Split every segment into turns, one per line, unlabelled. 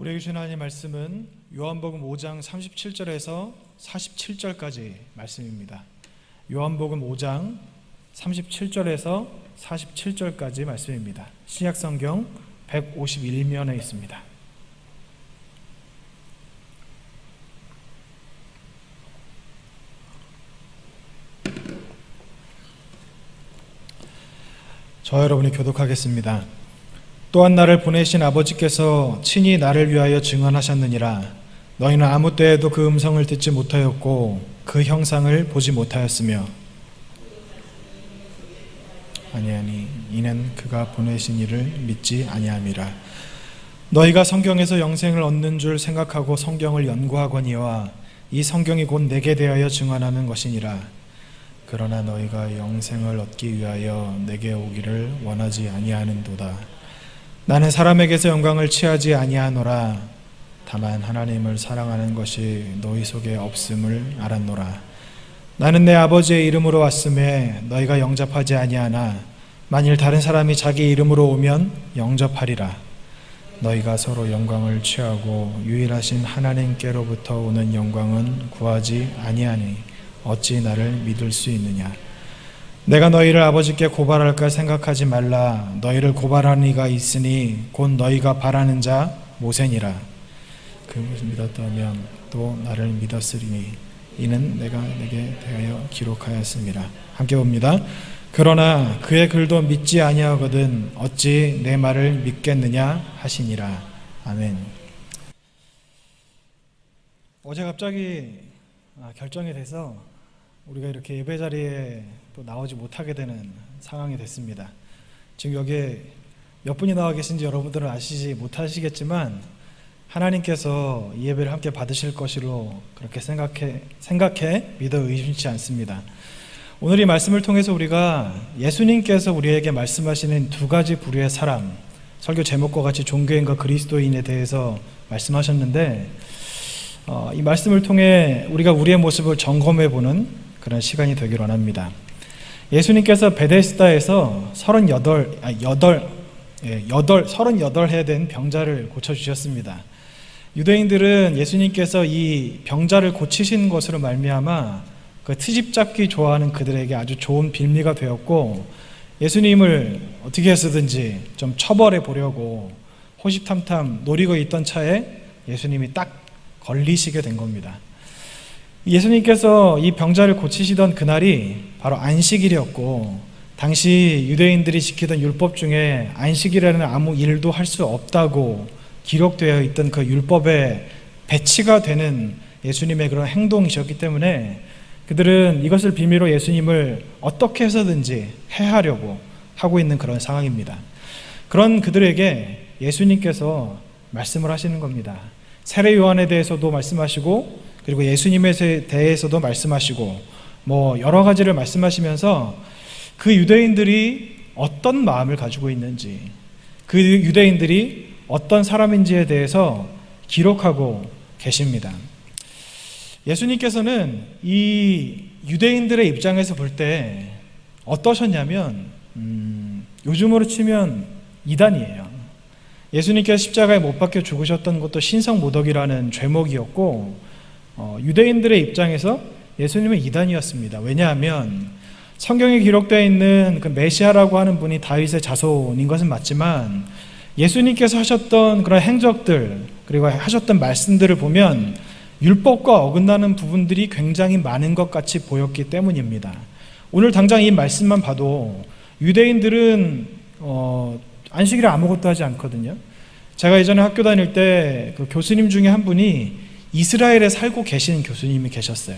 우리에게 주신 하나님의 말씀은 요한복음 5장 37절에서 47절까지 말씀입니다. 요한복음 5장 37절에서 47절까지 말씀입니다. 신약성경 151면에 있습니다. 저와 여러분이 교독하겠습니다. 또한 나를 보내신 아버지께서 친히 나를 위하여 증언하셨느니라. 너희는 아무 때에도 그 음성을 듣지 못하였고 그 형상을 보지 못하였으며 아니하니 이는 그가 보내신 이를 믿지 아니함이라. 너희가 성경에서 영생을 얻는 줄 생각하고 성경을 연구하거니와 이 성경이 곧 내게 대하여 증언하는 것이니라. 그러나 너희가 영생을 얻기 위하여 내게 오기를 원하지 아니하는도다. 나는 사람에게서 영광을 취하지 아니하노라. 다만 하나님을 사랑하는 것이 너희 속에 없음을 알았노라. 나는 내 아버지의 이름으로 왔음에 너희가 영접하지 아니하나 만일 다른 사람이 자기 이름으로 오면 영접하리라. 너희가 서로 영광을 취하고 유일하신 하나님께로부터 오는 영광은 구하지 아니하니 어찌 나를 믿을 수 있느냐. 내가 너희를 아버지께 고발할까 생각하지 말라. 너희를 고발하는 이가 있으니 곧 너희가 바라는 자 모세니라. 그것을 믿었다면 또 나를 믿었으리니 이는 내가 내게 대하여 기록하였습니다. 함께 봅니다. 그러나 그의 글도 믿지 아니하거든 어찌 내 말을 믿겠느냐 하시니라. 아멘. 어제 갑자기 결정이 돼서 우리가 이렇게 예배 자리에 또 나오지 못하게 되는 상황이 됐습니다. 지금 여기에 몇 분이 나와 계신지 여러분들은 아시지 못하시겠지만 하나님께서 이 예배를 함께 받으실 것으로 그렇게 생각해 믿어 의심치 않습니다. 오늘 이 말씀을 통해서 우리가 예수님께서 우리에게 말씀하시는 두 가지 부류의 사람, 설교 제목과 같이 종교인과 그리스도인에 대해서 말씀하셨는데 이 말씀을 통해 우리가 우리의 모습을 점검해 보는 그런 시간이 되길 원합니다. 예수님께서 베데스다에서 38해 된 병자를 고쳐주셨습니다. 유대인들은 예수님께서 이 병자를 고치신 것으로 말미암아 그 트집 잡기 좋아하는 그들에게 아주 좋은 빌미가 되었고 예수님을 어떻게 해서든지 좀 처벌해 보려고 호시탐탐 노리고 있던 차에 예수님이 딱 걸리시게 된 겁니다. 예수님께서 이 병자를 고치시던 그날이 바로 안식일이었고 당시 유대인들이 지키던 율법 중에 안식일에는 아무 일도 할 수 없다고 기록되어 있던 그 율법에 배치가 되는 예수님의 그런 행동이셨기 때문에 그들은 이것을 빌미로 예수님을 어떻게 해서든지 해하려고 하고 있는 그런 상황입니다. 그런 그들에게 예수님께서 말씀을 하시는 겁니다. 세례 요한에 대해서도 말씀하시고 그리고 예수님에 대해서도 말씀하시고 여러 가지를 말씀하시면서 그 유대인들이 어떤 마음을 가지고 있는지 그 유대인들이 어떤 사람인지에 대해서 기록하고 계십니다. 예수님께서는 이 유대인들의 입장에서 볼 때 어떠셨냐면 요즘으로 치면 이단이에요. 예수님께서 십자가에 못 박혀 죽으셨던 것도 신성모독이라는 죄목이었고 유대인들의 입장에서 예수님은 이단이었습니다. 왜냐하면 성경에 기록되어 있는 그 메시아라고 하는 분이 다윗의 자손인 것은 맞지만 예수님께서 하셨던 그런 행적들 그리고 하셨던 말씀들을 보면 율법과 어긋나는 부분들이 굉장히 많은 것 같이 보였기 때문입니다. 오늘 당장 이 말씀만 봐도 유대인들은 안식일에 아무것도 하지 않거든요. 제가 예전에 학교 다닐 때 그 교수님 중에 한 분이 이스라엘에 살고 계신 교수님이 계셨어요.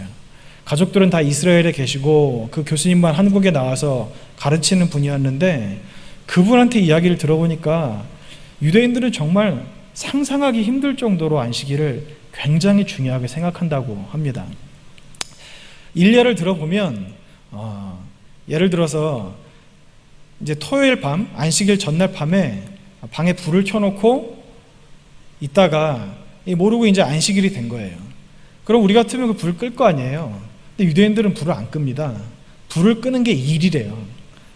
가족들은 다 이스라엘에 계시고 그 교수님만 한국에 나와서 가르치는 분이었는데 그분한테 이야기를 들어보니까 유대인들은 정말 상상하기 힘들 정도로 안식일을 굉장히 중요하게 생각한다고 합니다. 일례를 들어보면 예를 들어서 이제 토요일 밤 안식일 전날 밤에 방에 불을 켜놓고 있다가 모르고 이제 안식일이 된 거예요. 그럼 우리 같으면 그 불을 끌 거 아니에요. 근데 유대인들은 불을 안 끕니다. 불을 끄는 게 일이래요.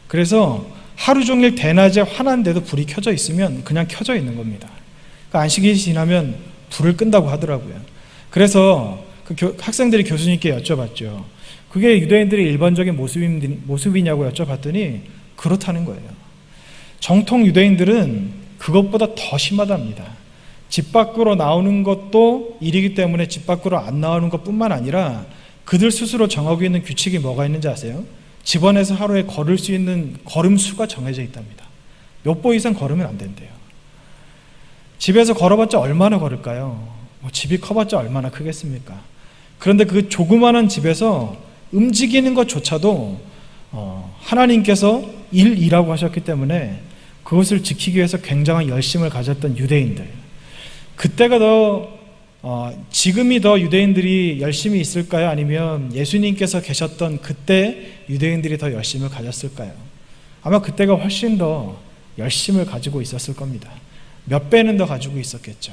그래서 하루 종일 대낮에 환한데도 불이 켜져 있으면 그냥 켜져 있는 겁니다. 그 안식일이 지나면 불을 끈다고 하더라고요. 그래서 학생들이 교수님께 여쭤봤죠. 그게 유대인들의 일반적인 모습이냐고 여쭤봤더니 그렇다는 거예요. 정통 유대인들은 그것보다 더 심하답니다. 집 밖으로 나오는 것도 일이기 때문에 집 밖으로 안 나오는 것뿐만 아니라 그들 스스로 정하고 있는 규칙이 뭐가 있는지 아세요? 집안에서 하루에 걸을 수 있는 걸음 수가 정해져 있답니다. 몇 보 이상 걸으면 안 된대요. 집에서 걸어봤자 얼마나 걸을까요? 집이 커봤자 얼마나 크겠습니까? 그런데 그 조그마한 집에서 움직이는 것조차도 하나님께서 일이라고 하셨기 때문에 그것을 지키기 위해서 굉장한 열심을 가졌던 유대인들, 그때가 지금이 더 유대인들이 열심히 있을까요? 아니면 예수님께서 계셨던 그때 유대인들이 더 열심을 가졌을까요? 아마 그때가 훨씬 더 열심을 가지고 있었을 겁니다. 몇 배는 더 가지고 있었겠죠.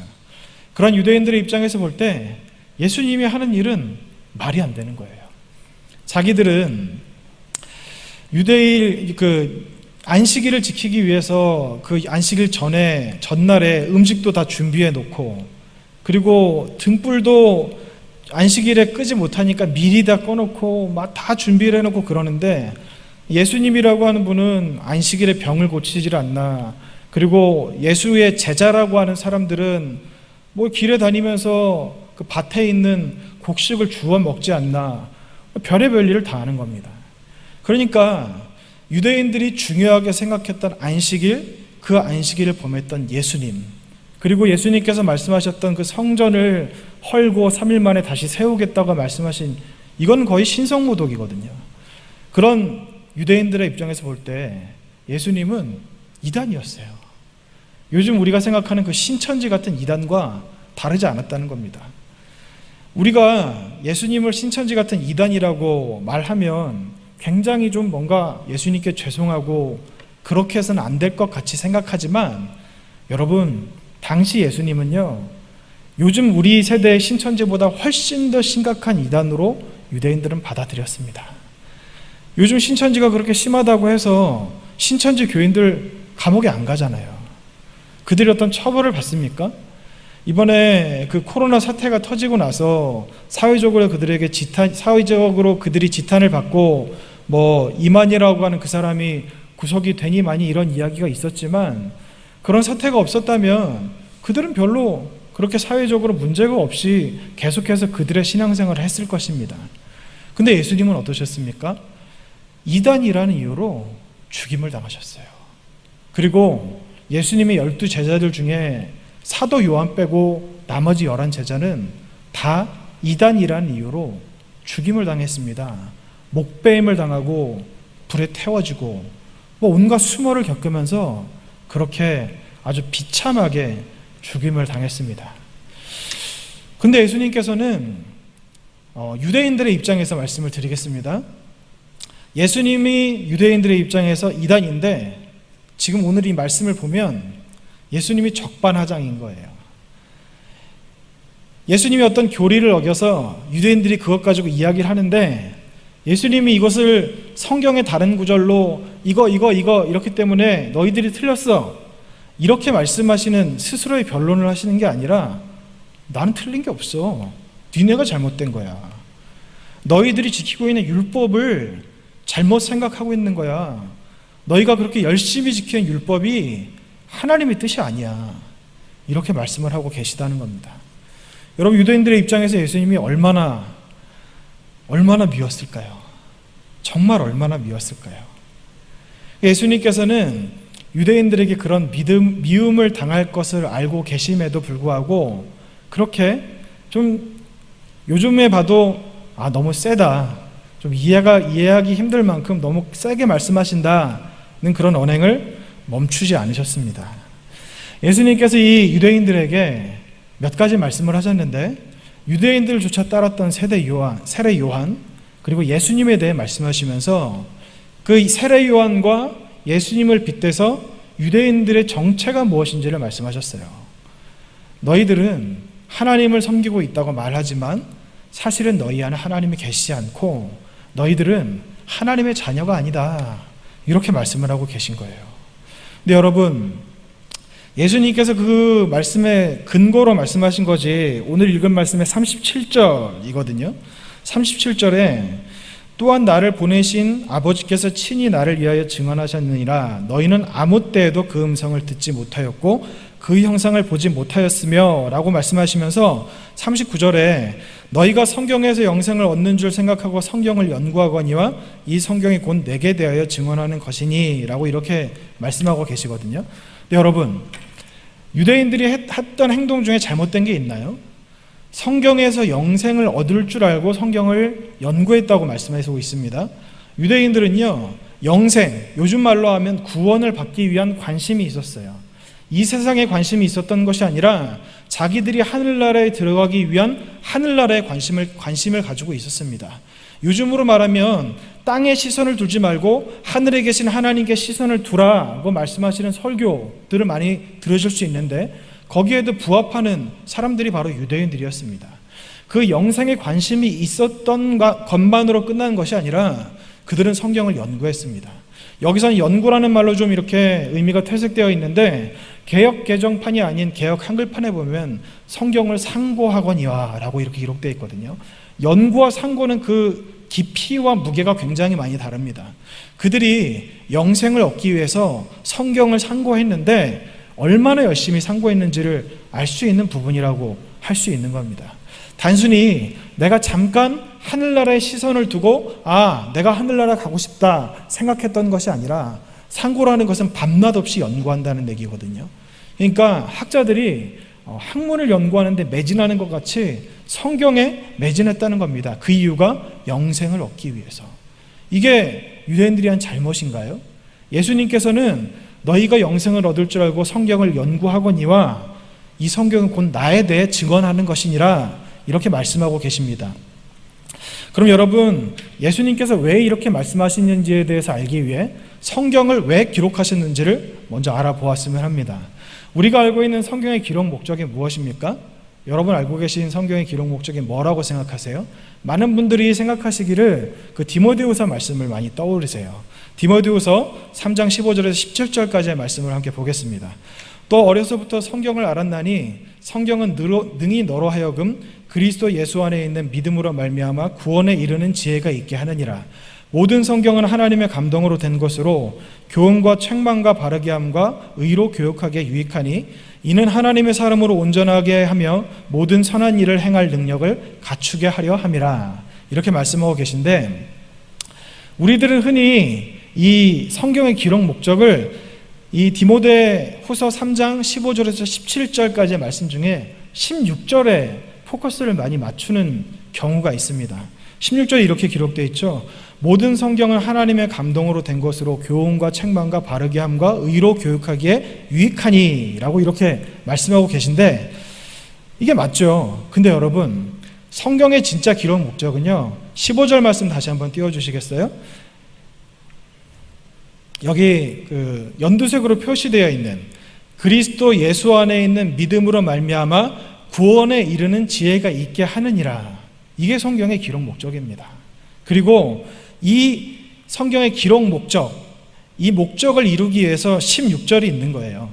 그런 유대인들의 입장에서 볼 때 예수님이 하는 일은 말이 안 되는 거예요. 자기들은 유대일 안식일을 지키기 위해서 그 안식일 전날에 음식도 다 준비해 놓고, 그리고 등불도 안식일에 끄지 못하니까 미리 다 꺼놓고 막 다 준비를 해놓고 그러는데, 예수님이라고 하는 분은 안식일에 병을 고치질 않나, 그리고 예수의 제자라고 하는 사람들은 길에 다니면서 그 밭에 있는 곡식을 주워 먹지 않나, 별의별 일을 다 하는 겁니다. 그러니까 유대인들이 중요하게 생각했던 안식일, 그 안식일을 범했던 예수님, 그리고 예수님께서 말씀하셨던 그 성전을 헐고 3일 만에 다시 세우겠다고 말씀하신, 이건 거의 신성모독이거든요. 그런 유대인들의 입장에서 볼 때 예수님은 이단이었어요. 요즘 우리가 생각하는 그 신천지 같은 이단과 다르지 않았다는 겁니다. 우리가 예수님을 신천지 같은 이단이라고 말하면 굉장히 좀 뭔가 예수님께 죄송하고 그렇게 해서는 안 될 것 같이 생각하지만, 여러분, 당시 예수님은요, 요즘 우리 세대의 신천지보다 훨씬 더 심각한 이단으로 유대인들은 받아들였습니다. 요즘 신천지가 그렇게 심하다고 해서 신천지 교인들 감옥에 안 가잖아요. 그들이 어떤 처벌을 받습니까? 이번에 그 코로나 사태가 터지고 나서 사회적으로 그들이 지탄을 받고 이만희라고 하는 그 사람이 구속이 되니 많이 이런 이야기가 있었지만, 그런 사태가 없었다면 그들은 별로 그렇게 사회적으로 문제가 없이 계속해서 그들의 신앙생활을 했을 것입니다. 근데 예수님은 어떠셨습니까? 이단이라는 이유로 죽임을 당하셨어요. 그리고 예수님의 12 제자들 중에 사도 요한 빼고 나머지 11 제자는 다 이단이라는 이유로 죽임을 당했습니다. 목베임을 당하고 불에 태워지고 온갖 수모를 겪으면서 그렇게 아주 비참하게 죽임을 당했습니다. 근데 예수님께서는 유대인들의 입장에서 말씀을 드리겠습니다. 예수님이 유대인들의 입장에서 이단인데, 지금 오늘 이 말씀을 보면 예수님이 적반하장인 거예요. 예수님이 어떤 교리를 어겨서 유대인들이 그것 가지고 이야기를 하는데, 예수님이 이것을 성경의 다른 구절로 이거 이렇기 때문에 너희들이 틀렸어, 이렇게 말씀하시는 스스로의 변론을 하시는 게 아니라, 나는 틀린 게 없어, 니네가 잘못된 거야, 너희들이 지키고 있는 율법을 잘못 생각하고 있는 거야, 너희가 그렇게 열심히 지키는 율법이 하나님의 뜻이 아니야, 이렇게 말씀을 하고 계시다는 겁니다. 여러분, 유대인들의 입장에서 예수님이 얼마나 미웠을까요? 정말 얼마나 미웠을까요? 예수님께서는 유대인들에게 그런 미움을 당할 것을 알고 계심에도 불구하고 그렇게 좀 요즘에 봐도 너무 세다, 좀 이해하기 힘들 만큼 너무 세게 말씀하신다는 그런 언행을 멈추지 않으셨습니다. 예수님께서 이 유대인들에게 몇 가지 말씀을 하셨는데, 유대인들조차 따랐던 세례 요한, 그리고 예수님에 대해 말씀하시면서 그 세례 요한과 예수님을 빗대서 유대인들의 정체가 무엇인지를 말씀하셨어요. 너희들은 하나님을 섬기고 있다고 말하지만 사실은 너희 안에 하나님이 계시지 않고 너희들은 하나님의 자녀가 아니다, 이렇게 말씀을 하고 계신 거예요. 근데 여러분, 예수님께서 그 말씀의 근거로 말씀하신 거지, 오늘 읽은 말씀의 37절이거든요. 37절에 또한 나를 보내신 아버지께서 친히 나를 위하여 증언하셨느니라. 너희는 아무 때에도 그 음성을 듣지 못하였고 그 형상을 보지 못하였으며 라고 말씀하시면서 39절에 너희가 성경에서 영생을 얻는 줄 생각하고 성경을 연구하거니와 이 성경이 곧 내게 대하여 증언하는 것이니 라고 이렇게 말씀하고 계시거든요. 근데 여러분, 유대인들이 했던 행동 중에 잘못된 게 있나요? 성경에서 영생을 얻을 줄 알고 성경을 연구했다고 말씀하고 있습니다. 유대인들은요, 영생, 요즘 말로 하면 구원을 받기 위한 관심이 있었어요. 이 세상에 관심이 있었던 것이 아니라 자기들이 하늘나라에 들어가기 위한 하늘나라에 관심을 가지고 있었습니다. 요즘으로 말하면 땅에 시선을 두지 말고 하늘에 계신 하나님께 시선을 두라고 말씀하시는 설교들을 많이 들으실 수 있는데, 거기에도 부합하는 사람들이 바로 유대인들이었습니다. 그 영생에 관심이 있었던 것만으로 끝나는 것이 아니라 그들은 성경을 연구했습니다. 여기서는 연구라는 말로 좀 이렇게 의미가 퇴색되어 있는데, 개역 개정판이 아닌 개역 한글판에 보면 성경을 상고하거니와 라고 이렇게 기록되어 있거든요. 연구와 상고는 그 깊이와 무게가 굉장히 많이 다릅니다. 그들이 영생을 얻기 위해서 성경을 상고했는데 얼마나 열심히 상고했는지를 알 수 있는 부분이라고 할 수 있는 겁니다. 단순히 내가 잠깐 하늘나라에 시선을 두고 내가 하늘나라 가고 싶다 생각했던 것이 아니라, 상고라는 것은 밤낮 없이 연구한다는 얘기거든요. 그러니까 학자들이 학문을 연구하는데 매진하는 것 같이 성경에 매진했다는 겁니다. 그 이유가 영생을 얻기 위해서. 이게 유대인들이 한 잘못인가요? 예수님께서는 너희가 영생을 얻을 줄 알고 성경을 연구하거니와 이 성경은 곧 나에 대해 증언하는 것이니라 이렇게 말씀하고 계십니다. 그럼 여러분, 예수님께서 왜 이렇게 말씀하시는지에 대해서 알기 위해 성경을 왜 기록하셨는지를 먼저 알아보았으면 합니다. 우리가 알고 있는 성경의 기록 목적이 무엇입니까? 여러분 알고 계신 성경의 기록 목적이 뭐라고 생각하세요? 많은 분들이 생각하시기를 그 디모데후서 말씀을 많이 떠오르세요. 디모데후서 3장 15절에서 17절까지의 말씀을 함께 보겠습니다. 또 어려서부터 성경을 알았나니 성경은 능히 너로 하여금 그리스도 예수 안에 있는 믿음으로 말미암아 구원에 이르는 지혜가 있게 하느니라. 모든 성경은 하나님의 감동으로 된 것으로 교훈과 책망과 바르게 함과 의로 교육하기에 유익하니 이는 하나님의 사람으로 온전하게 하며 모든 선한 일을 행할 능력을 갖추게 하려 함이라. 이렇게 말씀하고 계신데, 우리들은 흔히 이 성경의 기록 목적을 이 디모데후서 3장 15절에서 17절까지의 말씀 중에 16절에 포커스를 많이 맞추는 경우가 있습니다. 16절에 이렇게 기록되어 있죠. 모든 성경은 하나님의 감동으로 된 것으로 교훈과 책망과 바르게 함과 의로 교육하기에 유익하니 라고 이렇게 말씀하고 계신데, 이게 맞죠. 근데 여러분, 성경의 진짜 기록 목적은요, 15절 말씀 다시 한번 띄워주시겠어요? 여기 그 연두색으로 표시되어 있는 그리스도 예수 안에 있는 믿음으로 말미암아 구원에 이르는 지혜가 있게 하느니라, 이게 성경의 기록 목적입니다. 그리고 이 성경의 기록 목적, 이 목적을 이루기 위해서 16절이 있는 거예요.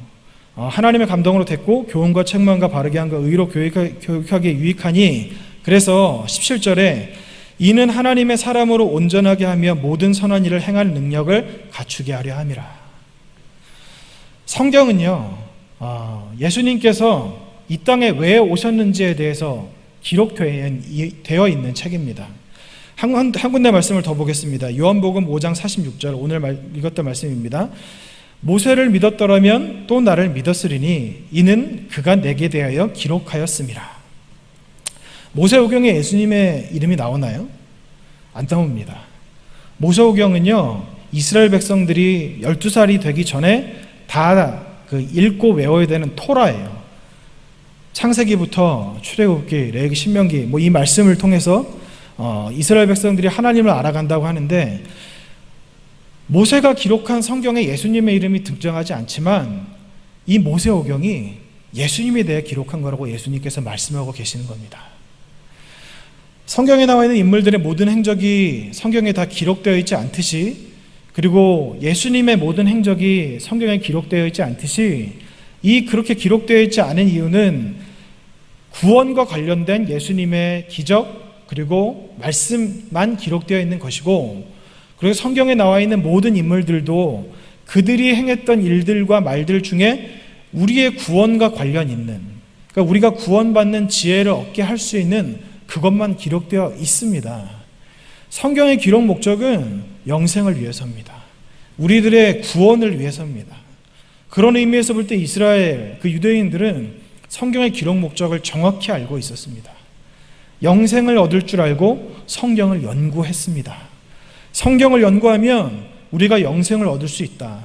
하나님의 감동으로 됐고 교훈과 책망과 바르게 함과 의로 교육하기에 유익하니, 그래서 17절에 이는 하나님의 사람으로 온전하게 하며 모든 선한 일을 행할 능력을 갖추게 하려 함이라. 성경은요, 예수님께서 이 땅에 왜 오셨는지에 대해서 기록되어 있는 책입니다. 한 군데 말씀을 더 보겠습니다. 요한복음 5장 46절, 오늘 읽었던 말씀입니다. 모세를 믿었더라면 또 나를 믿었으리니 이는 그가 내게 대하여 기록하였음이라. 모세오경에 예수님의 이름이 나오나요? 안 나옵니다. 모세오경은요, 이스라엘 백성들이 12살이 되기 전에 다 읽고 외워야 되는 토라예요. 창세기부터 출애굽기, 레위기, 신명기 이 말씀을 통해서 이스라엘 백성들이 하나님을 알아간다고 하는데, 모세가 기록한 성경에 예수님의 이름이 등장하지 않지만 이 모세오경이 예수님에 대해 기록한 거라고 예수님께서 말씀하고 계시는 겁니다. 성경에 나와 있는 인물들의 모든 행적이 성경에 다 기록되어 있지 않듯이, 그리고 예수님의 모든 행적이 성경에 기록되어 있지 않듯이, 이 그렇게 기록되어 있지 않은 이유는 구원과 관련된 예수님의 기적 그리고 말씀만 기록되어 있는 것이고, 그리고 성경에 나와 있는 모든 인물들도 그들이 행했던 일들과 말들 중에 우리의 구원과 관련 있는, 그러니까 우리가 구원받는 지혜를 얻게 할 수 있는 그것만 기록되어 있습니다. 성경의 기록 목적은 영생을 위해서입니다. 우리들의 구원을 위해서입니다. 그런 의미에서 볼 때 이스라엘, 그 유대인들은 성경의 기록 목적을 정확히 알고 있었습니다. 영생을 얻을 줄 알고 성경을 연구했습니다. 성경을 연구하면 우리가 영생을 얻을 수 있다.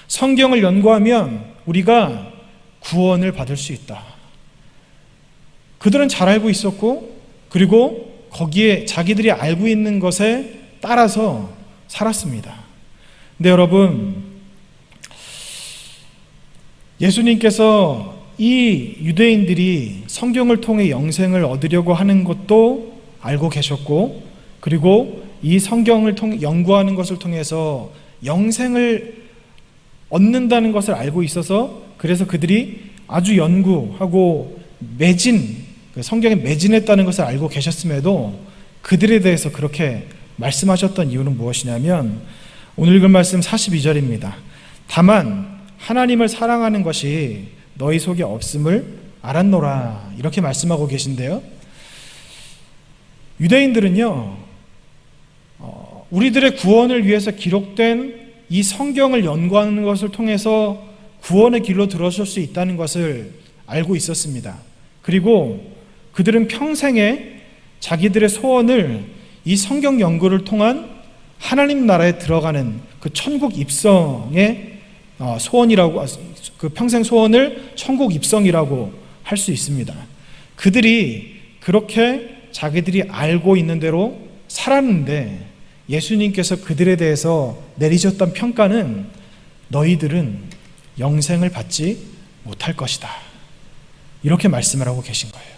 성경을 연구하면 우리가 구원을 받을 수 있다. 그들은 잘 알고 있었고, 그리고 거기에 자기들이 알고 있는 것에 따라서 살았습니다. 근데 여러분, 예수님께서 이 유대인들이 성경을 통해 영생을 얻으려고 하는 것도 알고 계셨고, 그리고 이 성경을 연구하는 것을 통해서 영생을 얻는다는 것을 알고 있어서, 그래서 그들이 아주 연구하고 성경에 매진했다는 것을 알고 계셨음에도 그들에 대해서 그렇게 말씀하셨던 이유는 무엇이냐면, 오늘 읽은 말씀 42절입니다. 다만 하나님을 사랑하는 것이 너희 속에 없음을 알았노라, 이렇게 말씀하고 계신데요, 유대인들은요, 우리들의 구원을 위해서 기록된 이 성경을 연구하는 것을 통해서 구원의 길로 들어설 수 있다는 것을 알고 있었습니다. 그리고 그들은 평생에 자기들의 소원을 이 성경 연구를 통한 하나님 나라에 들어가는 그 천국 입성의 소원이라고, 그 평생 소원을 천국 입성이라고 할 수 있습니다. 그들이 그렇게 자기들이 알고 있는 대로 살았는데, 예수님께서 그들에 대해서 내리셨던 평가는 너희들은 영생을 받지 못할 것이다, 이렇게 말씀을 하고 계신 거예요.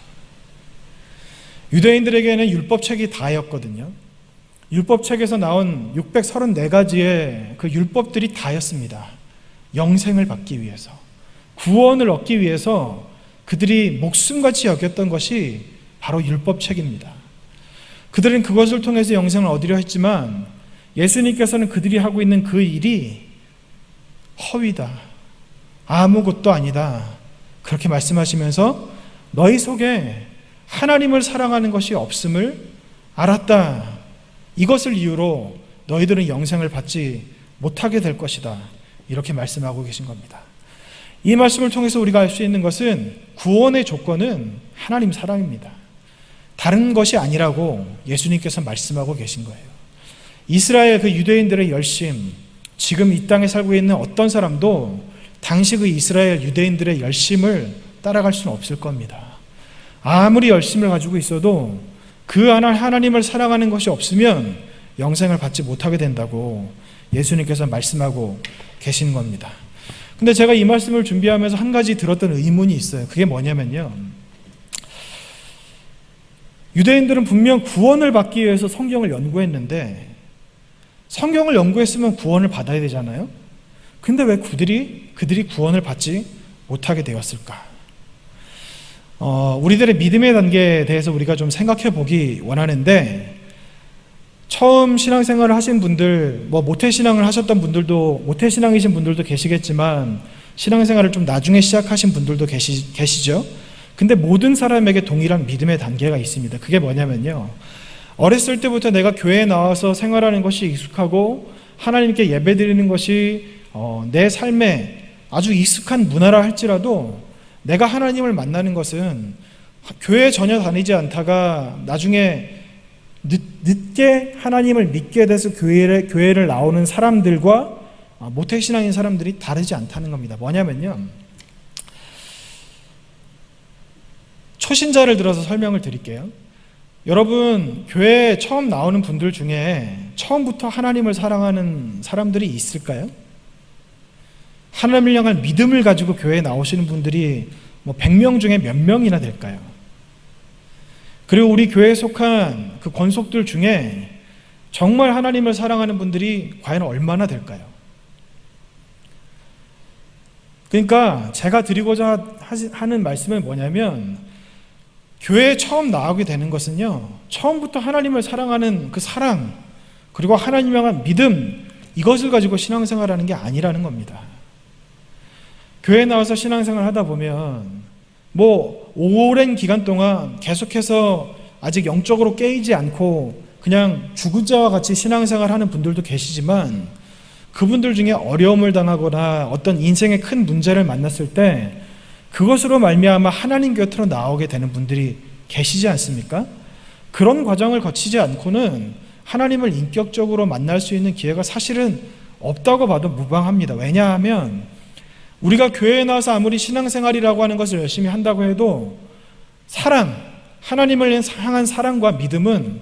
유대인들에게는 율법책이 다였거든요. 율법책에서 나온 634가지의 그 율법들이 다였습니다. 영생을 받기 위해서, 구원을 얻기 위해서 그들이 목숨같이 여겼던 것이 바로 율법책입니다. 그들은 그것을 통해서 영생을 얻으려 했지만, 예수님께서는 그들이 하고 있는 그 일이 허위다, 아무것도 아니다, 그렇게 말씀하시면서 너희 속에 하나님을 사랑하는 것이 없음을 알았다, 이것을 이유로 너희들은 영생을 받지 못하게 될 것이다, 이렇게 말씀하고 계신 겁니다. 이 말씀을 통해서 우리가 알 수 있는 것은 구원의 조건은 하나님 사랑입니다. 다른 것이 아니라고 예수님께서 말씀하고 계신 거예요. 이스라엘 그 유대인들의 열심, 지금 이 땅에 살고 있는 어떤 사람도 당시 그 이스라엘 유대인들의 열심을 따라갈 수는 없을 겁니다. 아무리 열심을 가지고 있어도 그 하나님을 사랑하는 것이 없으면 영생을 받지 못하게 된다고 예수님께서 말씀하고 계신 겁니다. 근데 제가 이 말씀을 준비하면서 한 가지 들었던 의문이 있어요. 그게 뭐냐면요, 유대인들은 분명 구원을 받기 위해서 성경을 연구했는데, 성경을 연구했으면 구원을 받아야 되잖아요. 근데 왜 그들이 구원을 받지 못하게 되었을까? 우리들의 믿음의 단계에 대해서 우리가 좀 생각해 보기 원하는데, 처음 신앙생활을 하신 분들, 모태신앙을 하셨던 분들도, 모태신앙이신 분들도 계시겠지만, 신앙생활을 좀 나중에 시작하신 분들도 계시죠. 근데 모든 사람에게 동일한 믿음의 단계가 있습니다. 그게 뭐냐면요, 어렸을 때부터 내가 교회에 나와서 생활하는 것이 익숙하고 하나님께 예배드리는 것이 내 삶에 아주 익숙한 문화라 할지라도, 내가 하나님을 만나는 것은 교회에 전혀 다니지 않다가 나중에 늦게 하나님을 믿게 돼서 교회를 나오는 사람들과 모태신앙인 사람들이 다르지 않다는 겁니다. 뭐냐면요, 초신자를 들어서 설명을 드릴게요. 여러분, 교회에 처음 나오는 분들 중에 처음부터 하나님을 사랑하는 사람들이 있을까요? 하나님을 향한 믿음을 가지고 교회에 나오시는 분들이 100명 중에 몇 명이나 될까요? 그리고 우리 교회에 속한 그 권속들 중에 정말 하나님을 사랑하는 분들이 과연 얼마나 될까요? 그러니까 제가 드리고자 하는 말씀은 뭐냐면, 교회에 처음 나오게 되는 것은요, 처음부터 하나님을 사랑하는 그 사랑, 그리고 하나님을 향한 믿음, 이것을 가지고 신앙생활하는 게 아니라는 겁니다. 교회에 나와서 신앙생활 하다 보면 오랜 기간 동안 계속해서 아직 영적으로 깨이지 않고 그냥 죽은 자와 같이 신앙생활 하는 분들도 계시지만, 그분들 중에 어려움을 당하거나 어떤 인생의 큰 문제를 만났을 때 그것으로 말미암아 하나님 곁으로 나오게 되는 분들이 계시지 않습니까? 그런 과정을 거치지 않고는 하나님을 인격적으로 만날 수 있는 기회가 사실은 없다고 봐도 무방합니다. 왜냐하면 우리가 교회에 나와서 아무리 신앙생활이라고 하는 것을 열심히 한다고 해도 사랑, 하나님을 향한 사랑과 믿음은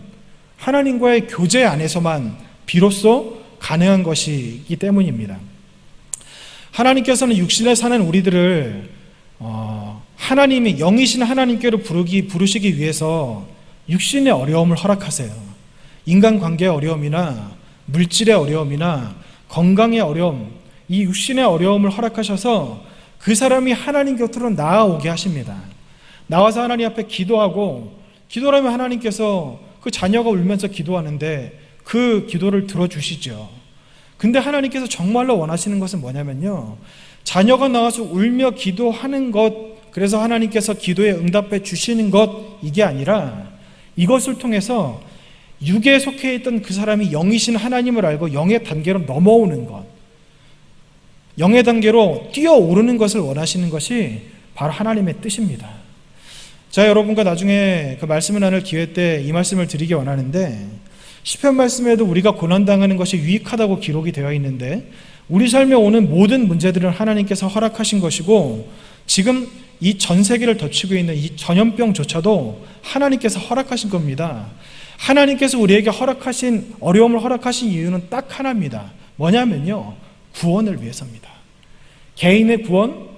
하나님과의 교제 안에서만 비로소 가능한 것이기 때문입니다. 하나님께서는 육신에 사는 우리들을 하나님이 영이신 하나님께로 부르시기 위해서 육신의 어려움을 허락하세요. 인간관계의 어려움이나 물질의 어려움이나 건강의 어려움, 이 육신의 어려움을 허락하셔서 그 사람이 하나님 곁으로 나아오게 하십니다. 나와서 하나님 앞에 기도하고, 기도라면 하나님께서 그 자녀가 울면서 기도하는데 그 기도를 들어주시죠. 근데 하나님께서 정말로 원하시는 것은 뭐냐면요, 자녀가 나와서 울며 기도하는 것, 그래서 하나님께서 기도에 응답해 주시는 것, 이게 아니라 이것을 통해서 육에 속해 있던 그 사람이 영이신 하나님을 알고 영의 단계로 넘어오는 것, 영의 단계로 뛰어오르는 것을 원하시는 것이 바로 하나님의 뜻입니다. 자, 여러분과 나중에 그 말씀을 나눌 기회 때 이 말씀을 드리기 원하는데, 시편 말씀에도 우리가 고난당하는 것이 유익하다고 기록이 되어 있는데, 우리 삶에 오는 모든 문제들은 하나님께서 허락하신 것이고, 지금 이 전 세계를 덮치고 있는 이 전염병조차도 하나님께서 허락하신 겁니다. 하나님께서 우리에게 어려움을 허락하신 이유는 딱 하나입니다. 뭐냐면요, 구원을 위해서입니다. 개인의 구원,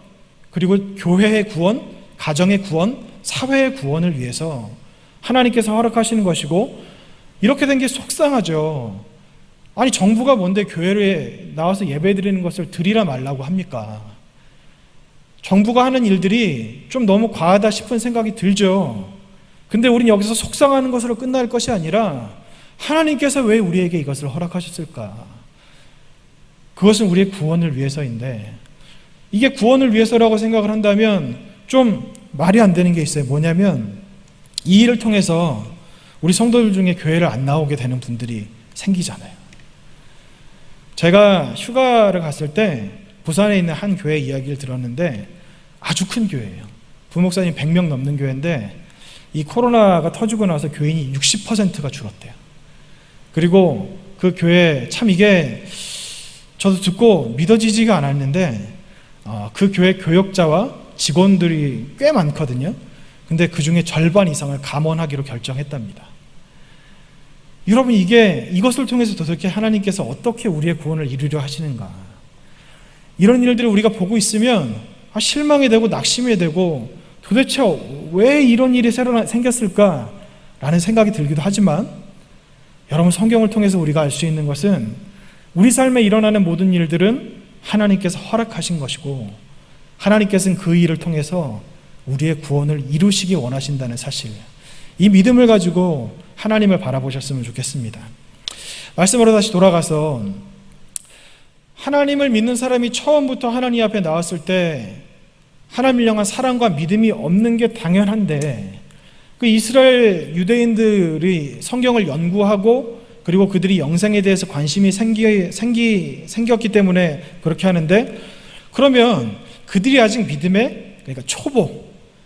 그리고 교회의 구원, 가정의 구원, 사회의 구원을 위해서 하나님께서 허락하시는 것이고, 이렇게 된 게 속상하죠. 아니, 정부가 뭔데 교회에 나와서 예배 드리는 것을 드리라 말라고 합니까? 정부가 하는 일들이 좀 너무 과하다 싶은 생각이 들죠. 근데 우린 여기서 속상하는 것으로 끝날 것이 아니라, 하나님께서 왜 우리에게 이것을 허락하셨을까? 그것은 우리의 구원을 위해서인데, 이게 구원을 위해서라고 생각을 한다면 좀 말이 안 되는 게 있어요. 뭐냐면, 이 일을 통해서 우리 성도들 중에 교회를 안 나오게 되는 분들이 생기잖아요. 제가 휴가를 갔을 때 부산에 있는 한 교회 이야기를 들었는데, 아주 큰 교회예요. 부목사님 100명 넘는 교회인데, 이 코로나가 터지고 나서 교인이 60%가 줄었대요. 그리고 그 교회, 참 이게 저도 듣고 믿어지지가 않았는데, 그 교회 교역자와 직원들이 꽤 많거든요. 근데 그 중에 절반 이상을 감원하기로 결정했답니다. 여러분, 이것을 통해서 도대체 하나님께서 어떻게 우리의 구원을 이루려 하시는가? 이런 일들을 우리가 보고 있으면 실망이 되고 낙심이 되고, 도대체 왜 이런 일이 새로 생겼을까? 라는 생각이 들기도 하지만, 여러분, 성경을 통해서 우리가 알 수 있는 것은 우리 삶에 일어나는 모든 일들은 하나님께서 허락하신 것이고, 하나님께서는 그 일을 통해서 우리의 구원을 이루시기 원하신다는 사실, 이 믿음을 가지고 하나님을 바라보셨으면 좋겠습니다. 말씀으로 다시 돌아가서, 하나님을 믿는 사람이 처음부터 하나님 앞에 나왔을 때 하나님을 향한 사랑과 믿음이 없는 게 당연한데, 그 이스라엘 유대인들이 성경을 연구하고, 그리고 그들이 영생에 대해서 관심이 생겼기 때문에 그렇게 하는데, 그러면 그들이 아직 믿음의, 그러니까 초보,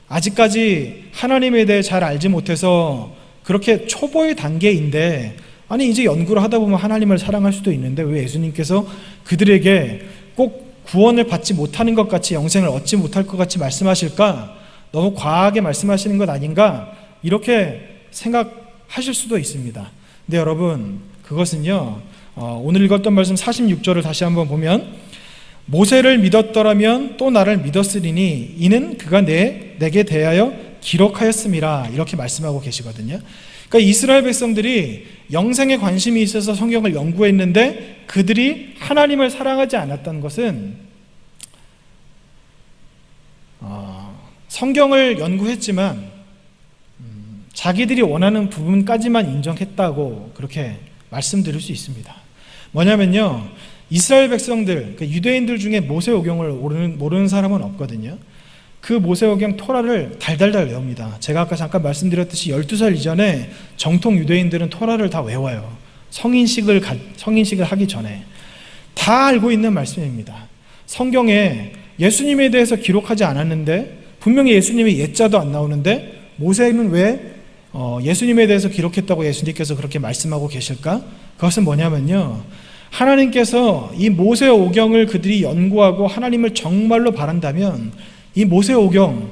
아직까지 하나님에 대해 잘 알지 못해서 그렇게 초보의 단계인데, 아니 이제 연구를 하다 보면 하나님을 사랑할 수도 있는데 왜 예수님께서 그들에게 꼭 구원을 받지 못하는 것 같이, 영생을 얻지 못할 것 같이 말씀하실까? 너무 과하게 말씀하시는 것 아닌가? 이렇게 생각하실 수도 있습니다. 근데 여러분, 그것은요, 오늘 읽었던 말씀 46절을 다시 한번 보면, 모세를 믿었더라면 또 나를 믿었으리니 이는 그가 내게 대하여 기록하였음이라, 이렇게 말씀하고 계시거든요. 그러니까 이스라엘 백성들이 영생에 관심이 있어서 성경을 연구했는데, 그들이 하나님을 사랑하지 않았던 것은 성경을 연구했지만 자기들이 원하는 부분까지만 인정했다고 그렇게 말씀드릴 수 있습니다. 뭐냐면요, 이스라엘 백성들, 유대인들 중에 모세오경을 모르는 사람은 없거든요. 그 모세오경 토라를 달달달 외웁니다. 제가 아까 잠깐 말씀드렸듯이 12살 이전에 정통 유대인들은 토라를 다 외워요. 성인식을 하기 전에 다 알고 있는 말씀입니다. 성경에 예수님에 대해서 기록하지 않았는데, 분명히 예수님의 예자도 안 나오는데 모세는 왜 예수님에 대해서 기록했다고 예수님께서 그렇게 말씀하고 계실까? 그것은 뭐냐면요, 하나님께서 이 모세오경을 그들이 연구하고 하나님을 정말로 바란다면 이 모세오경,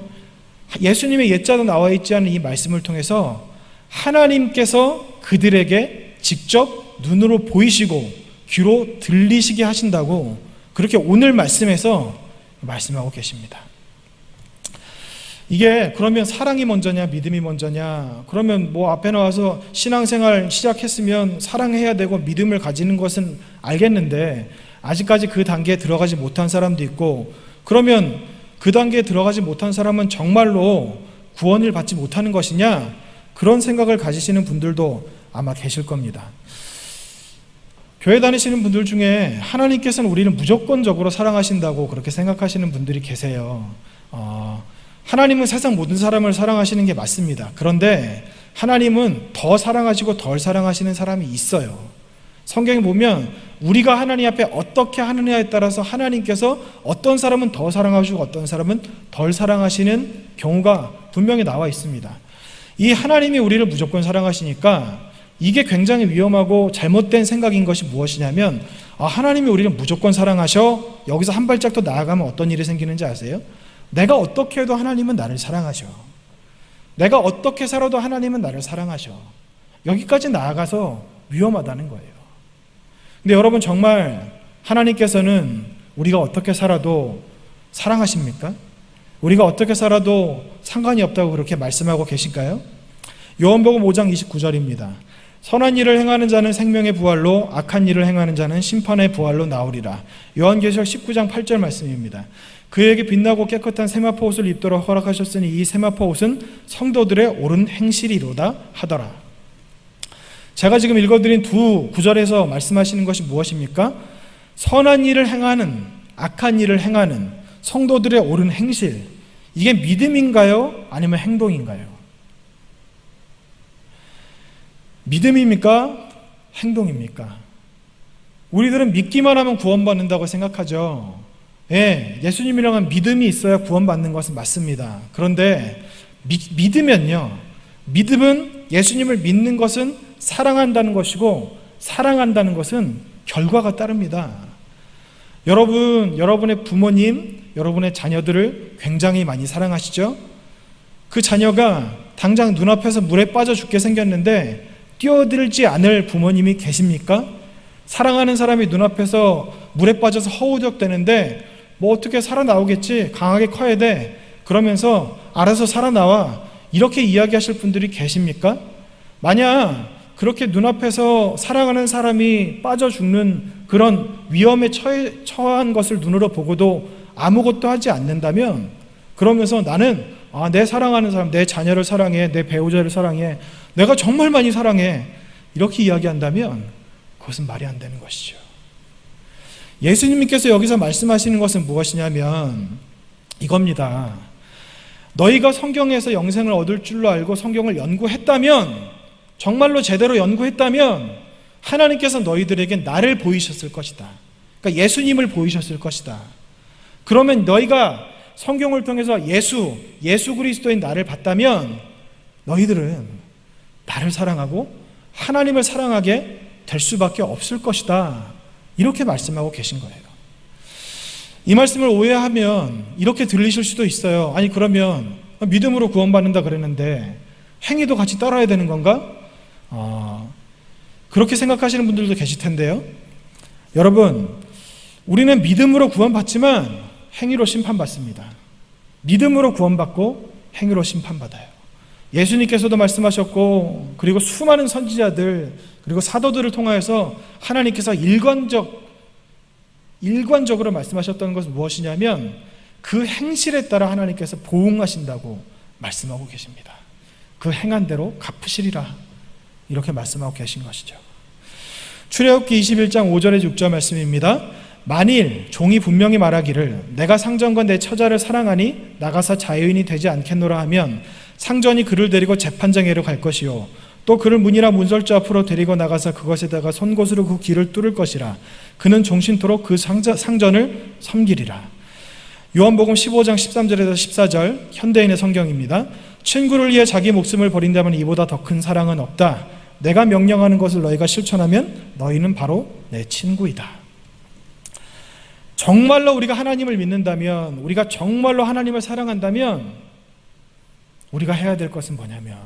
예수님의 예자도 나와 있지 않은 이 말씀을 통해서 하나님께서 그들에게 직접 눈으로 보이시고 귀로 들리시게 하신다고 그렇게 오늘 말씀에서 말씀하고 계십니다. 이게 그러면 사랑이 먼저냐 믿음이 먼저냐, 그러면 뭐 앞에 나와서 신앙생활 시작했으면 사랑해야 되고 믿음을 가지는 것은 알겠는데 아직까지 그 단계에 들어가지 못한 사람도 있고, 그러면 그 단계에 들어가지 못한 사람은 정말로 구원을 받지 못하는 것이냐, 그런 생각을 가지시는 분들도 아마 계실 겁니다. 교회 다니시는 분들 중에 하나님께서는 우리를 무조건적으로 사랑하신다고 그렇게 생각하시는 분들이 계세요. 하나님은 세상 모든 사람을 사랑하시는 게 맞습니다. 그런데 하나님은 더 사랑하시고 덜 사랑하시는 사람이 있어요. 성경에 보면 우리가 하나님 앞에 어떻게 하느냐에 따라서 하나님께서 어떤 사람은 더 사랑하시고 어떤 사람은 덜 사랑하시는 경우가 분명히 나와 있습니다. 이 하나님이 우리를 무조건 사랑하시니까 이게 굉장히 위험하고 잘못된 생각인 것이 무엇이냐면, 하나님이 우리를 무조건 사랑하셔, 여기서 한 발짝 더 나아가면 어떤 일이 생기는지 아세요? 내가 어떻게 해도 하나님은 나를 사랑하셔. 내가 어떻게 살아도 하나님은 나를 사랑하셔. 여기까지 나아가서 위험하다는 거예요. 근데 여러분, 정말 하나님께서는 우리가 어떻게 살아도 사랑하십니까? 우리가 어떻게 살아도 상관이 없다고 그렇게 말씀하고 계실까요? 요한복음 5장 29절입니다. 선한 일을 행하는 자는 생명의 부활로, 악한 일을 행하는 자는 심판의 부활로 나오리라. 요한계시록 19장 8절 말씀입니다. 그에게 빛나고 깨끗한 세마포 옷을 입도록 허락하셨으니 이 세마포 옷은 성도들의 옳은 행실이로다 하더라. 제가 지금 읽어드린 두 구절에서 말씀하시는 것이 무엇입니까? 선한 일을 행하는, 악한 일을 행하는 성도들의 옳은 행실, 이게 믿음인가요? 아니면 행동인가요? 믿음입니까? 행동입니까? 우리들은 믿기만 하면 구원받는다고 생각하죠. 예수님이랑은 믿음이 있어야 구원받는 것은 맞습니다. 그런데 믿으면요, 믿음은, 예수님을 믿는 것은 사랑한다는 것이고, 사랑한다는 것은 결과가 따릅니다. 여러분, 여러분의 부모님, 여러분의 자녀들을 굉장히 많이 사랑하시죠? 그 자녀가 당장 눈앞에서 물에 빠져 죽게 생겼는데 뛰어들지 않을 부모님이 계십니까? 사랑하는 사람이 눈앞에서 물에 빠져서 허우적대는데 뭐 어떻게 살아나오겠지, 강하게 커야 돼, 그러면서 알아서 살아나와, 이렇게 이야기하실 분들이 계십니까? 만약 그렇게 눈앞에서 사랑하는 사람이 빠져 죽는 그런 위험에 처한 것을 눈으로 보고도 아무것도 하지 않는다면, 그러면서 나는 내 사랑하는 사람, 내 자녀를 사랑해, 내 배우자를 사랑해, 내가 정말 많이 사랑해, 이렇게 이야기한다면 그것은 말이 안 되는 것이죠. 예수님께서 여기서 말씀하시는 것은 무엇이냐면 이겁니다. 너희가 성경에서 영생을 얻을 줄로 알고 성경을 연구했다면, 정말로 제대로 연구했다면 하나님께서 너희들에게 나를 보이셨을 것이다. 그러니까 예수님을 보이셨을 것이다. 그러면 너희가 성경을 통해서 예수 그리스도인 나를 봤다면 너희들은 나를 사랑하고 하나님을 사랑하게 될 수밖에 없을 것이다. 이렇게 말씀하고 계신 거예요. 이 말씀을 오해하면 이렇게 들리실 수도 있어요. 아니, 그러면 믿음으로 구원받는다 그랬는데 행위도 같이 따라야 되는 건가? 그렇게 생각하시는 분들도 계실 텐데요. 여러분, 우리는 믿음으로 구원받지만 행위로 심판받습니다. 믿음으로 구원받고 행위로 심판받아요. 예수님께서도 말씀하셨고, 그리고 수많은 선지자들, 그리고 사도들을 통하여서 하나님께서 일관적으로 말씀하셨던 것은 무엇이냐면, 그 행실에 따라 하나님께서 보응하신다고 말씀하고 계십니다. 그 행한 대로 갚으시리라 이렇게 말씀하고 계신 것이죠. 출애굽기 21장 5절에 6절 말씀입니다. 만일 종이 분명히 말하기를 내가 상전과 내 처자를 사랑하니 나가서 자유인이 되지 않겠노라 하면 상전이 그를 데리고 재판장에로 갈 것이요 또 그를 문이나 문설주 앞으로 데리고 나가서 그것에다가 손곳으로 그 귀를 뚫을 것이라. 그는 종신토록 그 상전을 섬기리라. 요한복음 15장 13절에서 14절 현대인의 성경입니다. 친구를 위해 자기 목숨을 버린다면 이보다 더 큰 사랑은 없다. 내가 명령하는 것을 너희가 실천하면 너희는 바로 내 친구이다. 정말로 우리가 하나님을 믿는다면, 우리가 정말로 하나님을 사랑한다면 우리가 해야 될 것은 뭐냐면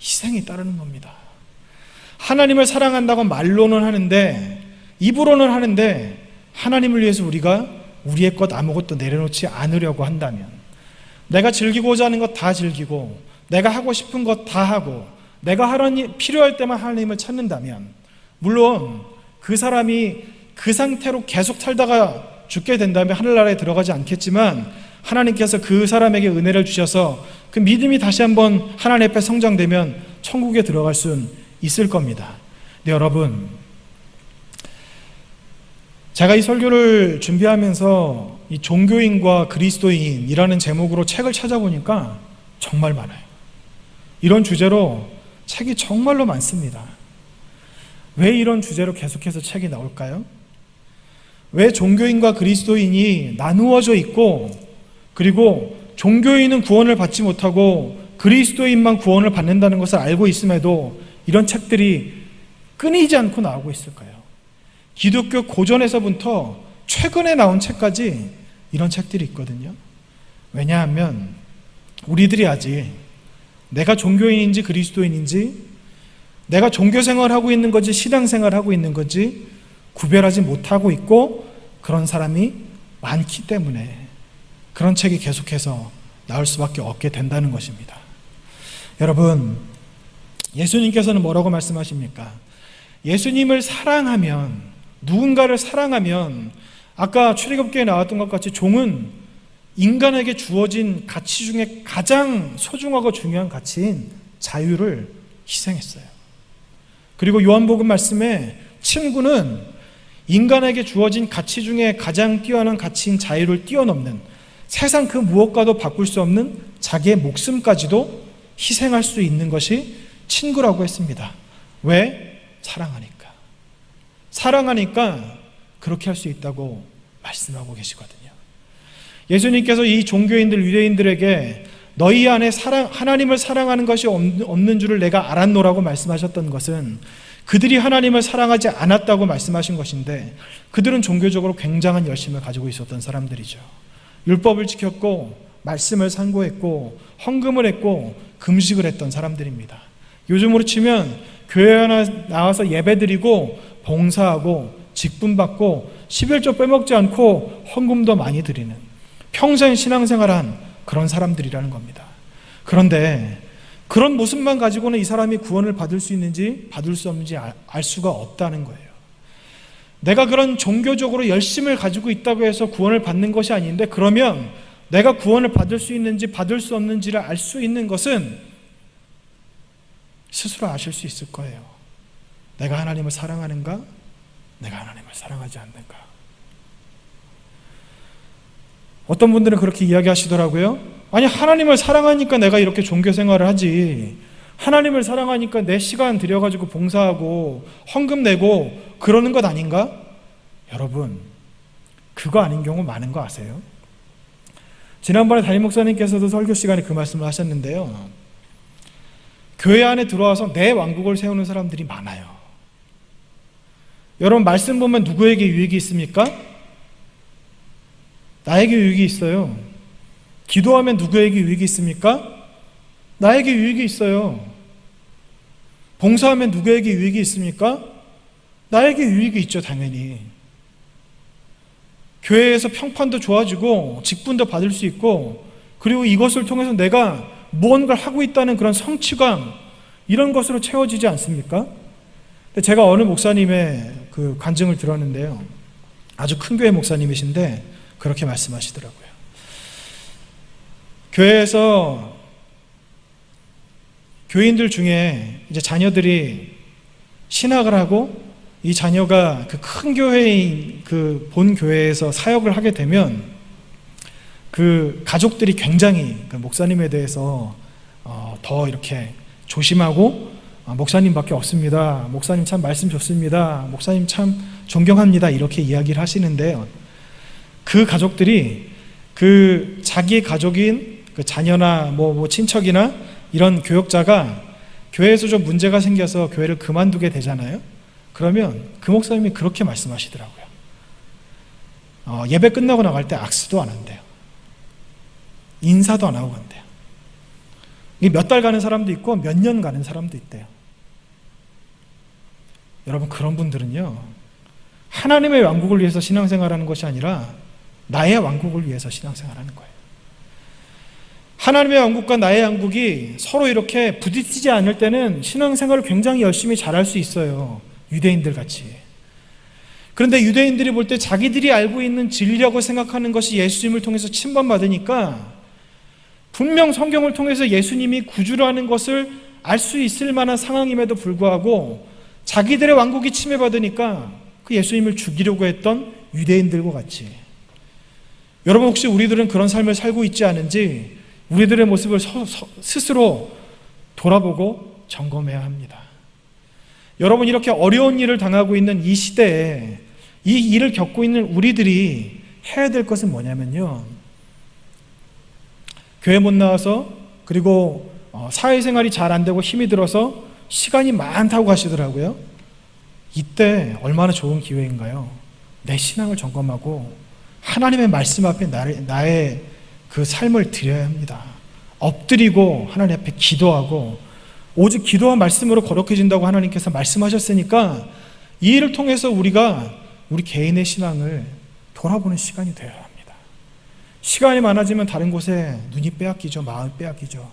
희생이 따르는 겁니다. 하나님을 사랑한다고 말로는 하는데, 입으로는 하는데 하나님을 위해서 우리가 우리의 것 아무것도 내려놓지 않으려고 한다면, 내가 즐기고자 하는 것 다 즐기고 내가 하고 싶은 것 다 하고 내가 필요할 때만 하나님을 찾는다면, 물론 그 사람이 그 상태로 계속 살다가 죽게 된다면 하늘나라에 들어가지 않겠지만 하나님께서 그 사람에게 은혜를 주셔서 그 믿음이 다시 한번 하나님 앞에 성장되면 천국에 들어갈 수는 있을 겁니다. 근데 여러분, 제가 이 설교를 준비하면서 이 종교인과 그리스도인이라는 제목으로 책을 찾아보니까 정말 많아요. 이런 주제로 책이 정말로 많습니다. 왜 이런 주제로 계속해서 책이 나올까요? 왜 종교인과 그리스도인이 나누어져 있고, 그리고 종교인은 구원을 받지 못하고 그리스도인만 구원을 받는다는 것을 알고 있음에도 이런 책들이 끊이지 않고 나오고 있을까요? 기독교 고전에서부터 최근에 나온 책까지 이런 책들이 있거든요. 왜냐하면 우리들이 아직 내가 종교인인지 그리스도인인지, 내가 종교생활을 하고 있는 건지 신앙생활을 하고 있는 건지 구별하지 못하고 있고, 그런 사람이 많기 때문에 그런 책이 계속해서 나올 수밖에 없게 된다는 것입니다. 여러분, 예수님께서는 뭐라고 말씀하십니까? 예수님을 사랑하면, 누군가를 사랑하면, 아까 출애굽기에 나왔던 것 같이 종은 인간에게 주어진 가치 중에 가장 소중하고 중요한 가치인 자유를 희생했어요. 그리고 요한복음 말씀에 친구는 인간에게 주어진 가치 중에 가장 뛰어난 가치인 자유를 뛰어넘는, 세상 그 무엇과도 바꿀 수 없는 자기의 목숨까지도 희생할 수 있는 것이 친구라고 했습니다. 왜? 사랑하니까. 사랑하니까 그렇게 할 수 있다고 말씀하고 계시거든요. 예수님께서 이 종교인들, 유대인들에게 너희 안에 하나님을 사랑하는 것이 없는 줄을 내가 알았노라고 말씀하셨던 것은 그들이 하나님을 사랑하지 않았다고 말씀하신 것인데, 그들은 종교적으로 굉장한 열심을 가지고 있었던 사람들이죠. 율법을 지켰고 말씀을 상고했고 헌금을 했고 금식을 했던 사람들입니다. 요즘으로 치면 교회 하나 나와서 예배드리고 봉사하고 직분받고 11조 빼먹지 않고 헌금도 많이 드리는, 평생 신앙생활한 그런 사람들이라는 겁니다. 그런데 그런 모습만 가지고는 이 사람이 구원을 받을 수 있는지 받을 수 없는지 알 수가 없다는 거예요. 내가 그런 종교적으로 열심을 가지고 있다고 해서 구원을 받는 것이 아닌데, 그러면 내가 구원을 받을 수 있는지 받을 수 없는지를 알 수 있는 것은 스스로 아실 수 있을 거예요. 내가 하나님을 사랑하는가? 내가 하나님을 사랑하지 않는가? 어떤 분들은 그렇게 이야기하시더라고요. 아니, 하나님을 사랑하니까 내가 이렇게 종교 생활을 하지, 하나님을 사랑하니까 내 시간 들여가지고 봉사하고 헌금 내고 그러는 것 아닌가? 여러분, 그거 아닌 경우 많은 거 아세요? 지난번에 담임 목사님께서도 설교 시간에 그 말씀을 하셨는데요, 교회 안에 들어와서 내 왕국을 세우는 사람들이 많아요. 여러분, 말씀 보면 누구에게 유익이 있습니까? 나에게 유익이 있어요. 기도하면 누구에게 유익이 있습니까? 나에게 유익이 있어요. 봉사하면 누구에게 유익이 있습니까? 나에게 유익이 있죠, 당연히. 교회에서 평판도 좋아지고 직분도 받을 수 있고, 그리고 이것을 통해서 내가 무언가를 하고 있다는 그런 성취감, 이런 것으로 채워지지 않습니까? 근데 제가 어느 목사님의 그 간증을 들었는데요, 아주 큰 교회 목사님이신데 그렇게 말씀하시더라고요. 교회에서 교인들 중에 이제 자녀들이 신학을 하고 이 자녀가 그 큰 교회인 그 본 교회에서 사역을 하게 되면 그 가족들이 굉장히 그 목사님에 대해서 더 이렇게 조심하고 목사님밖에 없습니다. 목사님 참 말씀 좋습니다. 목사님 참 존경합니다. 이렇게 이야기를 하시는데요. 그 가족들이 그 자기의 가족인 그 자녀나 뭐 친척이나 이런 교역자가 교회에서 좀 문제가 생겨서 교회를 그만두게 되잖아요. 그러면 그 목사님이 그렇게 말씀하시더라고요. 예배 끝나고 나갈 때 악수도 안 한대요. 인사도 안 하고 간대요. 몇 달 가는 사람도 있고 몇 년 가는 사람도 있대요. 여러분, 그런 분들은요, 하나님의 왕국을 위해서 신앙생활하는 것이 아니라 나의 왕국을 위해서 신앙생활하는 거예요. 하나님의 왕국과 나의 왕국이 서로 이렇게 부딪히지 않을 때는 신앙생활을 굉장히 열심히 잘할 수 있어요. 유대인들 같이. 그런데 유대인들이 볼 때 자기들이 알고 있는 진리라고 생각하는 것이 예수님을 통해서 침범받으니까 분명 성경을 통해서 예수님이 구주라는 것을 알 수 있을 만한 상황임에도 불구하고 자기들의 왕국이 침해받으니까 그 예수님을 죽이려고 했던 유대인들과 같이, 여러분 혹시 우리들은 그런 삶을 살고 있지 않은지 우리들의 모습을 스스로 돌아보고 점검해야 합니다. 여러분, 이렇게 어려운 일을 당하고 있는 이 시대에 이 일을 겪고 있는 우리들이 해야 될 것은 뭐냐면요, 교회 못 나와서 그리고 사회생활이 잘 안 되고 힘이 들어서 시간이 많다고 하시더라고요. 이때 얼마나 좋은 기회인가요? 내 신앙을 점검하고 하나님의 말씀 앞에 나의 그 삶을 드려야 합니다. 엎드리고 하나님 앞에 기도하고, 오직 기도와 말씀으로 거룩해진다고 하나님께서 말씀하셨으니까 이 일을 통해서 우리가 우리 개인의 신앙을 돌아보는 시간이 되어야 합니다. 시간이 많아지면 다른 곳에 눈이 빼앗기죠. 마음이 빼앗기죠.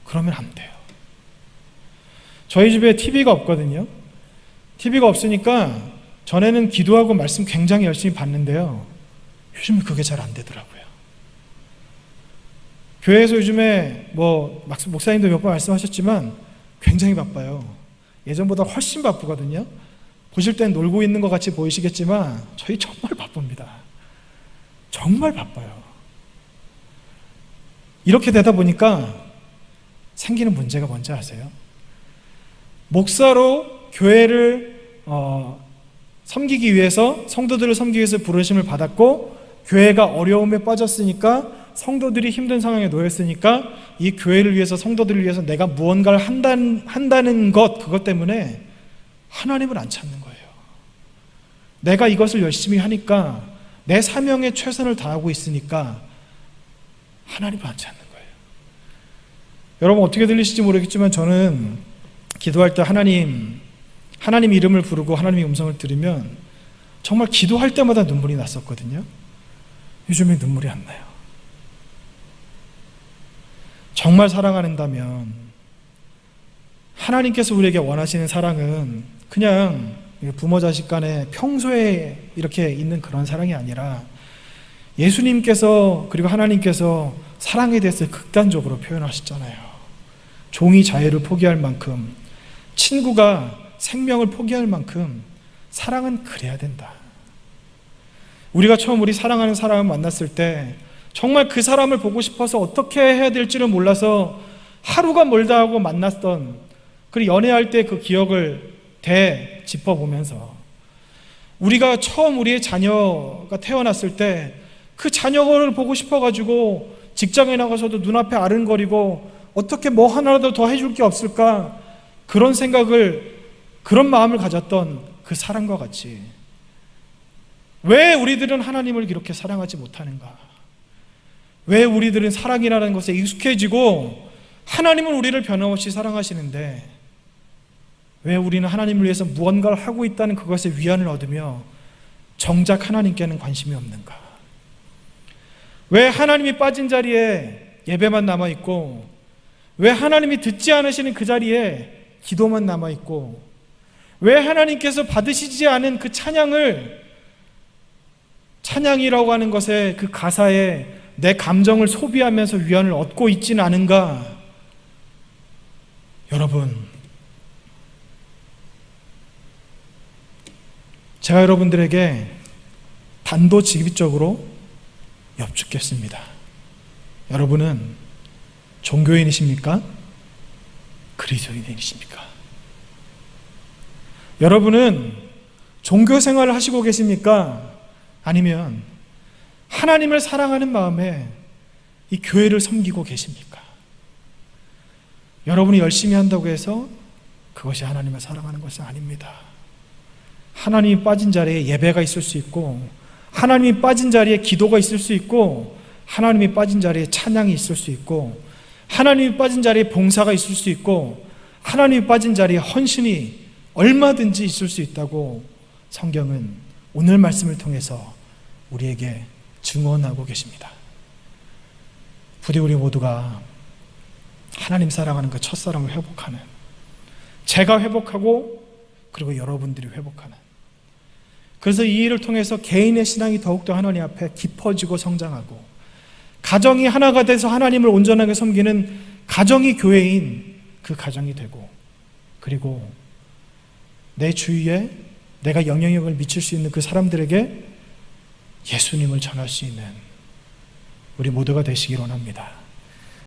그러면 안 돼요. 저희 집에 TV가 없거든요. TV가 없으니까 전에는 기도하고 말씀 굉장히 열심히 봤는데요, 요즘은 그게 잘 안 되더라고요. 교회에서 요즘에 목사님도 몇 번 말씀하셨지만 굉장히 바빠요. 예전보다 훨씬 바쁘거든요. 보실 땐 놀고 있는 것 같이 보이시겠지만 저희 정말 바쁩니다. 정말 바빠요. 이렇게 되다 보니까 생기는 문제가 뭔지 아세요? 목사로 교회를 섬기기 위해서, 성도들을 섬기기 위해서 부르심을 받았고 교회가 어려움에 빠졌으니까, 성도들이 힘든 상황에 놓였으니까 이 교회를 위해서, 성도들을 위해서 내가 무언가를 한다는 그것 때문에 하나님을 안 찾는 거예요. 내가 이것을 열심히 하니까, 내 사명에 최선을 다하고 있으니까 하나님을 안 찾는 거예요. 여러분 어떻게 들리실지 모르겠지만 저는 기도할 때 하나님 이름을 부르고 하나님의 음성을 들으면 정말 기도할 때마다 눈물이 났었거든요. 요즘에 눈물이 안 나요. 정말 사랑한다면 하나님께서 우리에게 원하시는 사랑은 그냥 부모 자식 간에 평소에 이렇게 있는 그런 사랑이 아니라, 예수님께서 그리고 하나님께서 사랑에 대해서 극단적으로 표현하셨잖아요. 종이 자유를 포기할 만큼, 친구가 생명을 포기할 만큼 사랑은 그래야 된다. 우리가 처음 우리 사랑하는 사람을 만났을 때 정말 그 사람을 보고 싶어서 어떻게 해야 될지를 몰라서 하루가 멀다 하고 만났던, 그리고 연애할 때 그 기억을 짚어보면서, 우리가 처음 우리의 자녀가 태어났을 때 그 자녀를 보고 싶어가지고 직장에 나가서도 눈앞에 아른거리고 어떻게 뭐 하나라도 더 해줄 게 없을까, 그런 마음을 가졌던 그 사랑과 같이, 왜 우리들은 하나님을 이렇게 사랑하지 못하는가? 왜 우리들은 사랑이라는 것에 익숙해지고 하나님은 우리를 변함없이 사랑하시는데 왜 우리는 하나님을 위해서 무언가를 하고 있다는 그것에 위안을 얻으며 정작 하나님께는 관심이 없는가? 왜 하나님이 빠진 자리에 예배만 남아있고, 왜 하나님이 듣지 않으시는 그 자리에 기도만 남아있고, 왜 하나님께서 받으시지 않은 그 찬양이라고 하는 것에, 그 가사에 내 감정을 소비하면서 위안을 얻고 있지는 않은가? 여러분, 제가 여러분들에게 단도직입적으로 여쭙겠습니다. 여러분은 종교인이십니까? 그리스도인이십니까? 여러분은 종교 생활을 하시고 계십니까? 아니면 하나님을 사랑하는 마음에 이 교회를 섬기고 계십니까? 여러분이 열심히 한다고 해서 그것이 하나님을 사랑하는 것은 아닙니다. 하나님이 빠진 자리에 예배가 있을 수 있고, 하나님이 빠진 자리에 기도가 있을 수 있고, 하나님이 빠진 자리에 찬양이 있을 수 있고, 하나님이 빠진 자리에 봉사가 있을 수 있고, 하나님이 빠진 자리에 헌신이 얼마든지 있을 수 있다고 성경은 오늘 말씀을 통해서 우리에게 증언하고 계십니다. 부디 우리 모두가 하나님 사랑하는 그 첫사랑을 회복하는, 제가 회복하고 그리고 여러분들이 회복하는, 그래서 이 일을 통해서 개인의 신앙이 더욱더 하나님 앞에 깊어지고 성장하고, 가정이 하나가 돼서 하나님을 온전하게 섬기는 가정이 교회인 그 가정이 되고, 그리고 내 주위에 내가 영향력을 미칠 수 있는 그 사람들에게 예수님을 전할 수 있는 우리 모두가 되시기 원합니다.